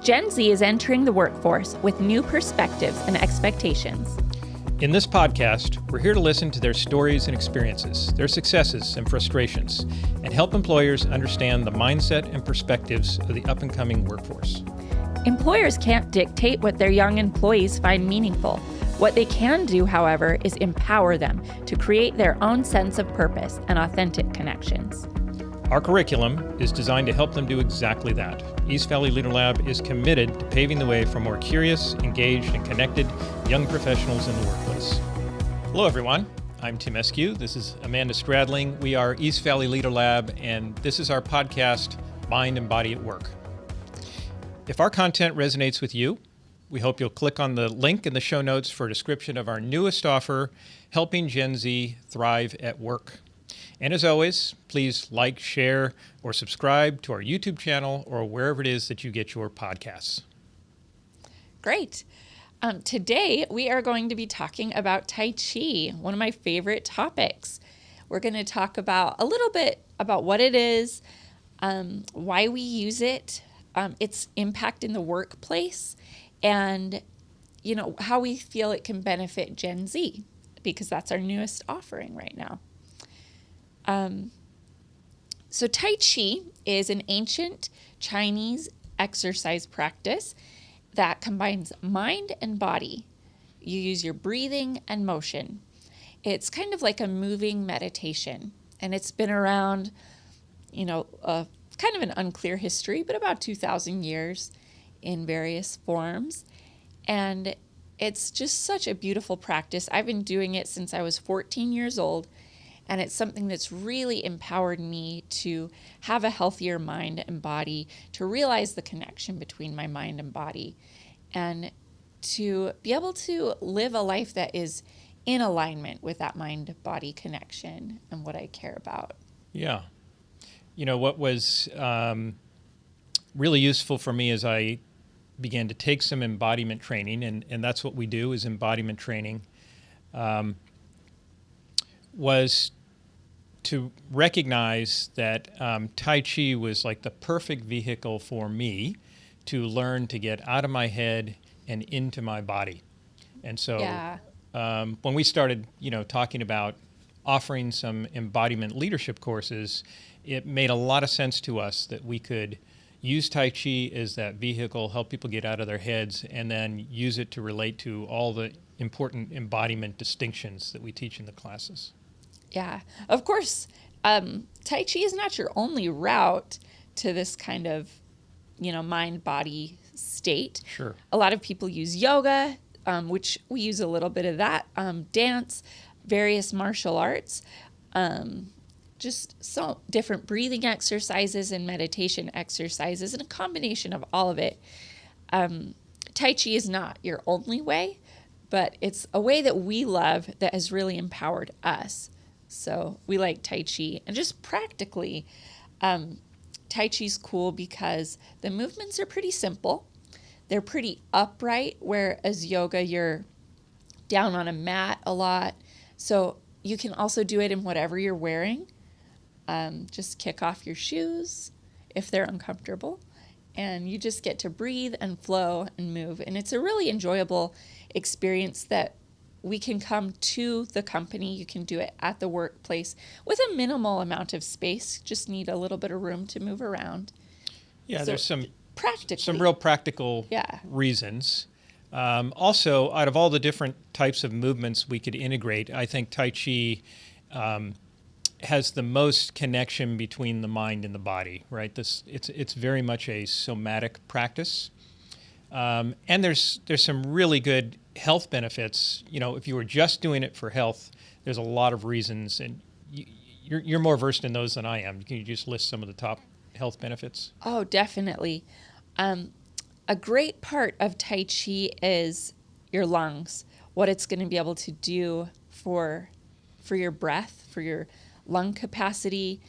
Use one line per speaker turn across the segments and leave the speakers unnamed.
Gen Z is entering the workforce with new perspectives and expectations.
In this podcast, we're here to listen to their stories and experiences, their successes and frustrations, and help employers understand the mindset and perspectives of the up-and-coming workforce.
Employers can't dictate what their young employees find meaningful. What they can do, however, is empower them to create their own sense of purpose and authentic connections.
Our curriculum is designed to help them do exactly that. East Valley Leader Lab is committed to paving the way for more curious, engaged, and connected young professionals in the workplace. Hello, everyone. I'm Timm. This is Amanda Stradling. We are East Valley Leader Lab, and this is our podcast, Mind and Body at Work. If our content resonates with you, we hope you'll click on the link in the show notes for a description of our newest offer, Helping Gen Z Thrive at Work. And as always, please like, share, or subscribe to our YouTube channel or wherever it is that you get your podcasts.
Great. Today, we are going to be talking about Tai Chi, one of my favorite topics. We're going to talk about a little bit about what it is, why we use it, its impact in the workplace, and how we feel it can benefit Gen Z, because that's our newest offering right now. So Tai Chi is an ancient Chinese exercise practice that combines mind and body. You use your breathing and motion. It's kind of like a moving meditation, and it's been around, kind of an unclear history, but about 2,000 years in various forms. And it's just such a beautiful practice. I've been doing it since I was 14 years old. And it's something that's really empowered me to have a healthier mind and body, to realize the connection between my mind and body, and to be able to live a life that is in alignment with that mind-body connection and what I care about.
Yeah. What was really useful for me as I began to take some embodiment training, and that's what we do is embodiment training, was to recognize that Tai Chi was like the perfect vehicle for me to learn to get out of my head and into my body. And so when we started, talking about offering some embodiment leadership courses, it made a lot of sense to us that we could use Tai Chi as that vehicle, help people get out of their heads, and then use it to relate to all the important embodiment distinctions that we teach in the classes.
Yeah, of course, Tai Chi is not your only route to this kind of, mind-body state.
Sure.
A lot of people use yoga, which we use a little bit of that, dance, various martial arts, just so different breathing exercises and meditation exercises, and a combination of all of it. Tai Chi is not your only way, but it's a way that we love that has really empowered us. So we like Tai Chi. And just practically, Tai Chi's cool because the movements are pretty simple. They're pretty upright, whereas yoga, you're down on a mat a lot. So you can also do it in whatever you're wearing. Just kick off your shoes if they're uncomfortable. And you just get to breathe and flow and move. And it's a really enjoyable experience that we can come to the company. You can do it at the workplace with a minimal amount of space. Just need a little bit of room to move around.
Yeah, so there's some real practical reasons. Also, out of all the different types of movements we could integrate, I think Tai Chi has the most connection between the mind and the body, right? It's very much a somatic practice. And there's some really good health benefits. If you were just doing it for health, there's a lot of reasons, and you're more versed in those than I am. Can you just list some of the top health benefits?
Oh, definitely. A great part of Tai Chi is your lungs, what it's going to be able to do for your breath, for your lung capacity,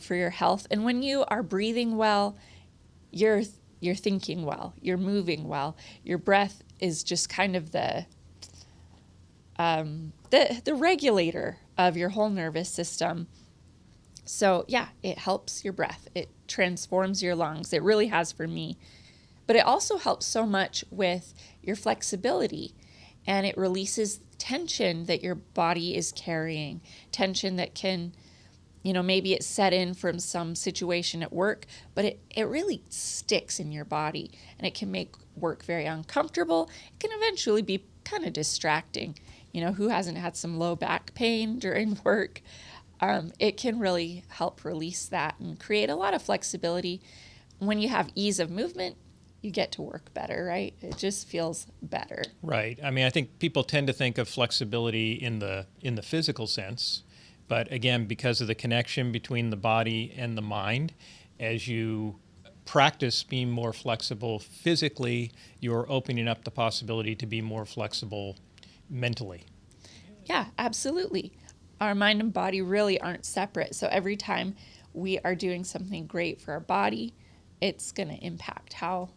for your health. And when you are breathing well, you're thinking well, you're moving well. Your breath is just kind of the regulator of your whole nervous system. So yeah, it helps your breath. It transforms your lungs. It really has for me. But it also helps so much with your flexibility, and it releases tension that your body is carrying, tension that can, maybe it's set in from some situation at work, but it really sticks in your body, and it can make work very uncomfortable. It can eventually be kind of distracting. Who hasn't had some low back pain during work? It can really help release that and create a lot of flexibility. When you have ease of movement, you get to work better, right? It just feels better.
Right. I mean, I think people tend to think of flexibility in the physical sense, but again, because of the connection between the body and the mind, as you practice being more flexible physically, you're opening up the possibility to be more flexible mentally.
Yeah, absolutely. Our mind and body really aren't separate. So every time we are doing something great for our body, it's going to impact how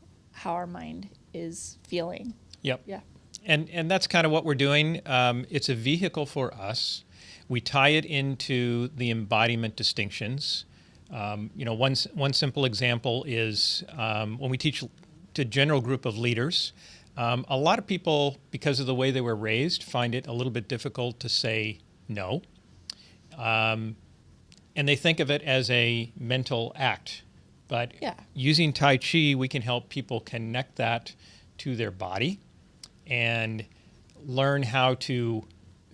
our mind is feeling.
Yep.
Yeah.
And that's kind of what we're doing. It's a vehicle for us. We tie it into the embodiment distinctions. One simple example is when we teach to a general group of leaders, a lot of people, because of the way they were raised, find it a little bit difficult to say no. And they think of it as a mental act. But using Tai Chi, we can help people connect that to their body and learn how to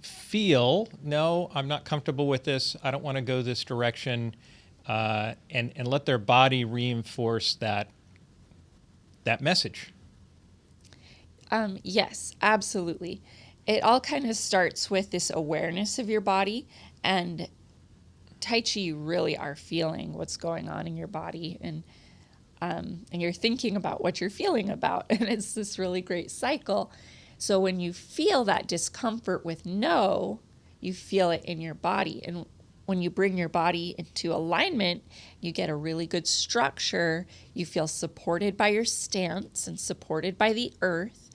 feel, no, I'm not comfortable with this, I don't want to go this direction, and let their body reinforce that message.
Yes, absolutely. It all kind of starts with this awareness of your body, and Tai Chi, you really are feeling what's going on in your body, and you're thinking about what you're feeling about, and it's this really great cycle. So when you feel that discomfort with no, you feel it in your body, and when you bring your body into alignment, you get a really good structure. You feel supported by your stance and supported by the earth,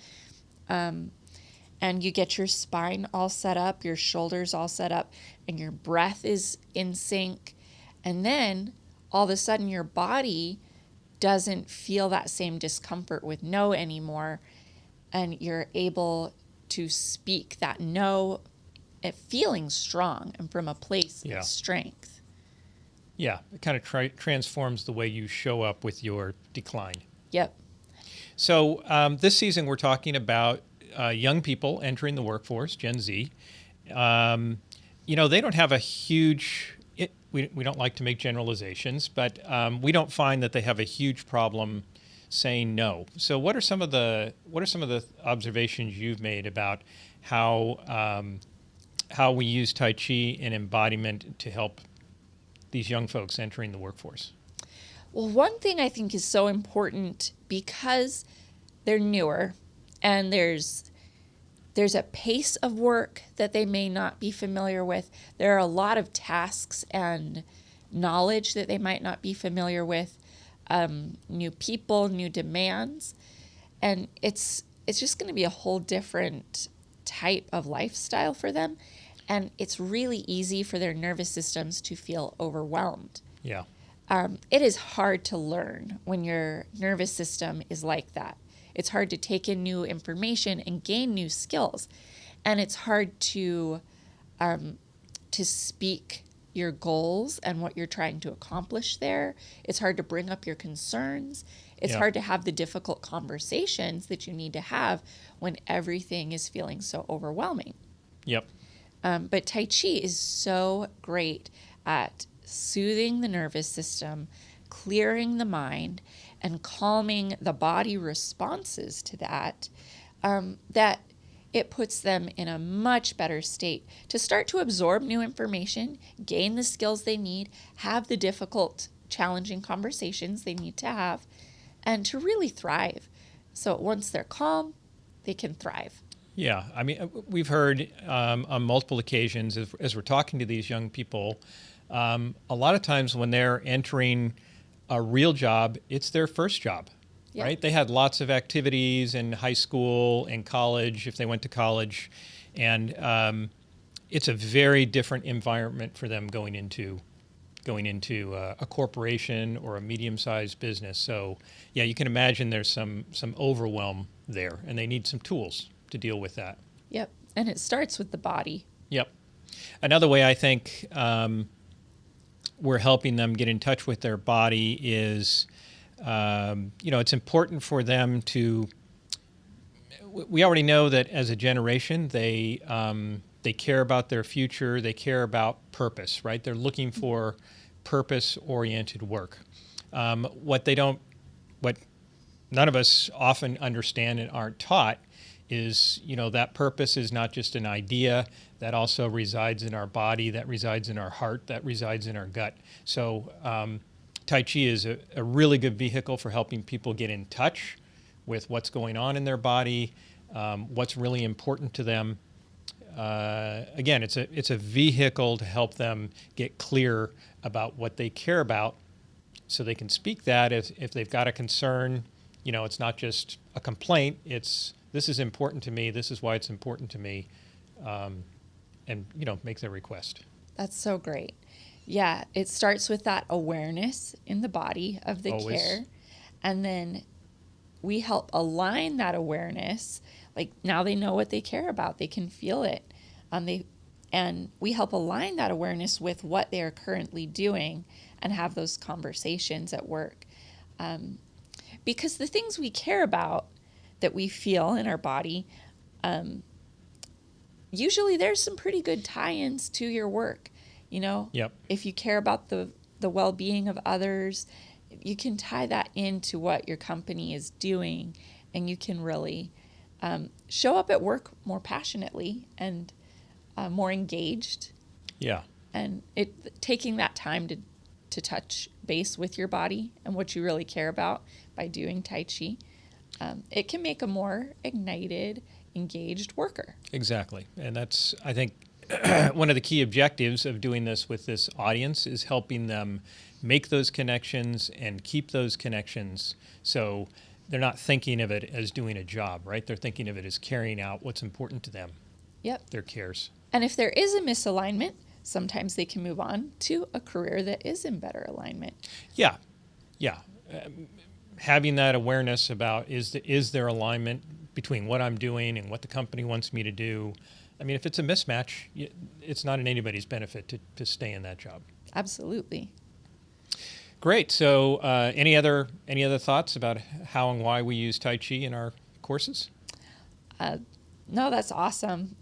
and you get your spine all set up, your shoulders all set up, and your breath is in sync. And then all of a sudden your body doesn't feel that same discomfort with no anymore. And you're able to speak that no, feeling strong and from a place of strength.
Yeah, it kind of transforms the way you show up with your decline.
Yep.
So this season we're talking about young people entering the workforce, Gen Z. They don't have a huge, we don't like to make generalizations, but we don't find that they have a huge problem saying no. So what are some of the observations you've made about how we use Tai Chi and embodiment to help these young folks entering the workforce?
Well, one thing I think is so important, because they're newer and there's a pace of work that they may not be familiar with. There are a lot of tasks and knowledge that they might not be familiar with, new people, new demands, and it's just going to be a whole different type of lifestyle for them, and it's really easy for their nervous systems to feel overwhelmed.
Yeah.
It is hard to learn when your nervous system is like that. It's hard to take in new information and gain new skills. And it's hard to speak your goals and what you're trying to accomplish there. It's hard to bring up your concerns. It's hard to have the difficult conversations that you need to have when everything is feeling so overwhelming.
Yep.
But Tai Chi is so great at soothing the nervous system, clearing the mind, and calming the body responses to that, that it puts them in a much better state to start to absorb new information, gain the skills they need, have the difficult, challenging conversations they need to have, and to really thrive. So once they're calm, they can thrive.
Yeah, I mean, we've heard on multiple occasions as we're talking to these young people, a lot of times when they're entering a real job, it's their first job, right? They had lots of activities in high school and college, if they went to college, and it's a very different environment for them going into going into a corporation or a medium-sized business. So, yeah, you can imagine there's some overwhelm there, and they need some tools to deal with that.
Yep. And it starts with the body.
Yep. Another way I think we're helping them get in touch with their body is, it's important for them to. We already know that as a generation, they care about their future. They care about purpose, right? They're looking for purpose-oriented work. What none of us often understand and aren't taught is, that purpose is not just an idea. That also resides in our body. That resides in our heart. That resides in our gut. So Tai Chi is a really good vehicle for helping people get in touch with what's going on in their body, what's really important to them. Again, it's a vehicle to help them get clear about what they care about, so they can speak that if they've got a concern. It's not just a complaint. It's, this is important to me. This is why it's important to me, and make their request.
That's so great. Yeah, it starts with that awareness in the body of the
Always.
care, and then we help align that awareness. Like, now they know what they care about. They can feel it. And we help align that awareness with what they are currently doing and have those conversations at work. Because the things we care about that we feel in our body, usually there's some pretty good tie-ins to your work.
Yep.
If you care about the well-being of others, you can tie that into what your company is doing, and you can really show up at work more passionately and more engaged.
Yeah.
And taking that time to touch base with your body and what you really care about by doing Tai Chi, it can make a more ignited, engaged worker.
Exactly. And that's, I think, one of the key objectives of doing this with this audience is helping them make those connections and keep those connections, so they're not thinking of it as doing a job, right? They're thinking of it as carrying out what's important to them.
Yep.
Their cares.
And if there is a misalignment, sometimes they can move on to a career that is in better alignment.
Yeah. Having that awareness about is there alignment between what I'm doing and what the company wants me to do. I mean, if it's a mismatch, it's not in anybody's benefit to stay in that job.
Absolutely.
Great. So any other thoughts about how and why we use Tai Chi in our courses?
No, that's awesome.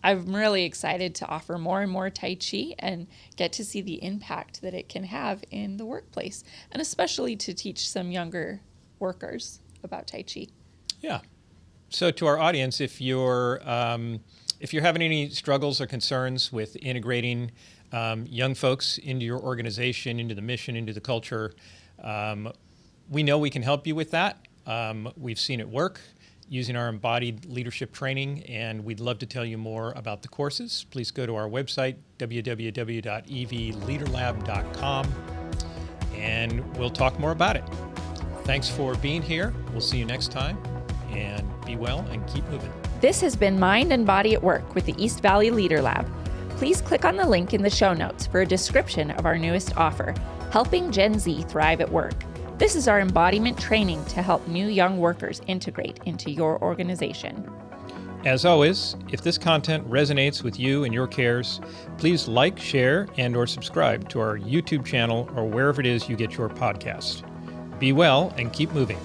I'm really excited to offer more and more Tai Chi and get to see the impact that it can have in the workplace, and especially to teach some younger workers about Tai Chi.
Yeah. So to our audience, if you're having any struggles or concerns with integrating young folks into your organization, into the mission, into the culture, we know we can help you with that. We've seen it work using our embodied leadership training, and we'd love to tell you more about the courses. Please go to our website, www.evleaderlab.com, and we'll talk more about it. Thanks for being here. We'll see you next time, and be well and keep moving.
This has been Mind and Body at Work with the East Valley Leader Lab. Please click on the link in the show notes for a description of our newest offer, Helping Gen Z Thrive at Work. This is our embodiment training to help new young workers integrate into your organization.
As always, if this content resonates with you and your cares, please like, share, and/or subscribe to our YouTube channel or wherever it is you get your podcast. Be well and keep moving.